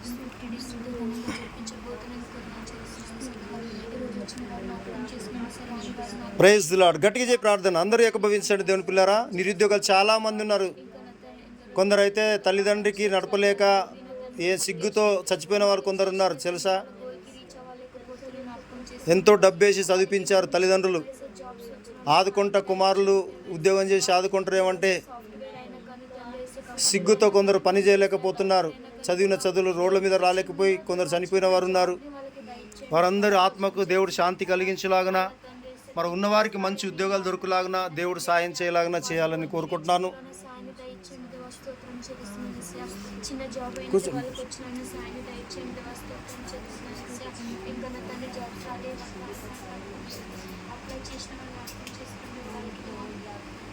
Swift district ఘనంగా జరిపించబోతున్నది కొద్దిగా చేస్తున్నాను. ఈరోజు వచ్చిన వారిని అర్థం చేసుకున్న సరే అని వారిని ప్రైజ్ ది లార్డ్. గట్టిగా చెప్పి ప్రార్థన. అందరూ ఏకీభవించండి దేవుని పిల్లారా. నిరుద్యోగాలు చాలా మంది ఉన్నారు. కొందరైతే తల్లిదండ్రికి నడపలేక ఏ సిగ్గుతో చచ్చిపోయిన వారు కొందరు ఉన్నారు తెలుసా. ఎంతో డబ్బేసి చదివించారు తల్లిదండ్రులు. ఆదుకుంటా కుమారులు ఉద్యోగం చేసి ఆదుకుంటారు. ఏమంటే సిగ్గుతో కొందరు పని చేయలేకపోతున్నారు. చదివిన చదువులు రోడ్ల మీద రాలేకపోయి కొందరు చనిపోయిన వారు ఉన్నారు. వారందరి ఆత్మకు దేవుడు శాంతి కలిగించేలాగన, మరి ఉన్నవారికి మంచి ఉద్యోగాలు దొరుకులాగన దేవుడు సాయం చేయలాగన చేయాలని కోరుకుంటున్నాను. చిన్న జాబ్ వాళ్ళకి వచ్చిన సాయం దయచేయండి. ఇంకా నా తండ్రి జాబ్స్ రాలేదు అప్లై చేసిన వాళ్ళని అర్థం చేసుకుని వాళ్ళకి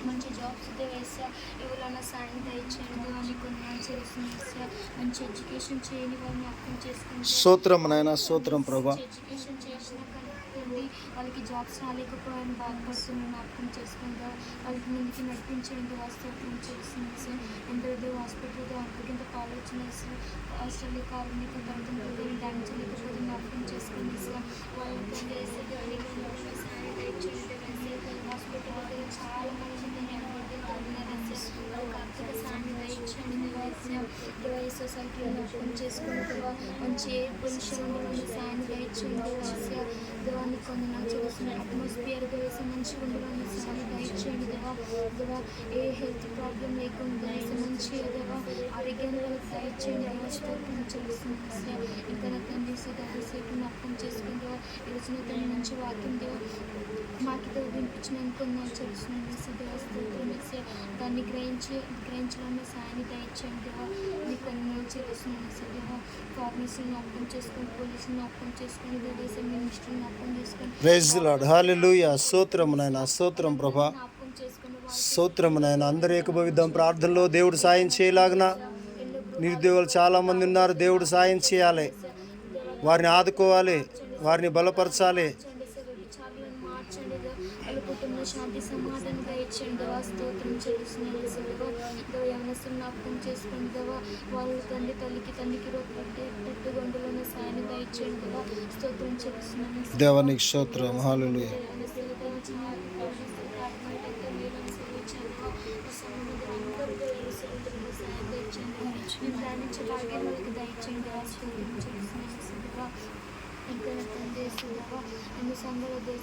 మంచి జాబ్స్ వేసా ఎవరైనా సాయం దయచేయండి అని కొన్ని చేస్తున్నా. మంచి ఎడ్యుకేషన్ చేయని వాళ్ళని అర్థం చేసుకుని స్తోత్రం నాయన, స్తోత్రం ప్రభా. ఎడ్యుకేషన్ చేసిన కనుక్కోండి వాళ్ళకి జాబ్స్ రాలేకపోయాని బాధపడుతున్నాను అర్థం చేసుకుంటా వాళ్ళకి ముందుకి నడిపించండి. స్తోత్రం చేస్తుంది సార్. ఎందరో హాస్పిటల్తో అప్పటికింత ఆలోచన హాస్టల్ కార్మిక తల్లిదండ్రులు డాన్చలేకపోతే అర్థం చేసుకుంది సార్. వాళ్ళకి హాస్పిటల్ చాలా మంది వాళ్ళకి ఆర్థిక సాయం దయచేయండి. డివైస్ సొసైటీని అర్థం చేసుకుంటా మంచి ఎయిర్ పొల్యూషన్ సాయం దయచేయండి. దేవాన్ని కొన్ని నాకు చేస్తున్న అట్మాస్ఫియర్ వేసి మంచిగా ఉండడం సాయం దయచేయండి. దేవా ఏ హెల్త్ ప్రాబ్లం లేకుండా మంచి దేవా ఆరోగ్యాన్ని వాళ్ళకి దయచేయండి. స్తోత్రం చేస్తుంది. ఇంకా నా తండ్రి సేపుని అర్థం చేసుకుంటా ఈరోజు తను మంచి వాక్యం దేవా మాకితో వినిపించిన కొన్ని చేస్తున్నాను. స్తోత్రం దాన్ని గ్రహించడంలో సాయాన్ని దయచేయండి. దేవా మీకు కొన్ని చేస్తున్నాను. దేవా ఫార్మసీని అర్థం చేసుకొని పోలీసుని అర్థం చేసుకొని దేశ మినిస్ట్రీని అర్థం చేసుకొని ప్రైజ్ ది లార్డ్. హల్లెలూయా. స్తోత్రం నాయన, స్తోత్రం ప్రభా, అర్థం చేసుకుని స్తోత్రం నాయన. అందరూ ఏకీభవిద్దాం ప్రార్థనలో. దేవుడు సాయం చేయలాగన. నిరుద్యోగులు చాలామంది ఉన్నారు. దేవుడు సాయం చేయాలి, వారిని ఆదుకోవాలి, వారిని బలపరచాలి. మార్చండి. వాళ్ళ కుటుంబ శాంతి సమాధానం దయచేయండి. స్తోత్రం చేస్తున్నాను. యవనస్తులను అర్థం చేసుకుని దేవా వాళ్ళ తల్లికి పెట్టుగొండలో సాయాన్ని దయచేయండి. స్తోత్రం చేస్తున్నాను. దేవానికి స్తోత్రం. హల్లెలూయా. ధ్యానించే భాగ్యం వాళ్ళకి దయచేయండి. స్తోత్రం చేస్తున్నాను. ఇంకా తండ్రి ఎన్ని సంఘాల దేశ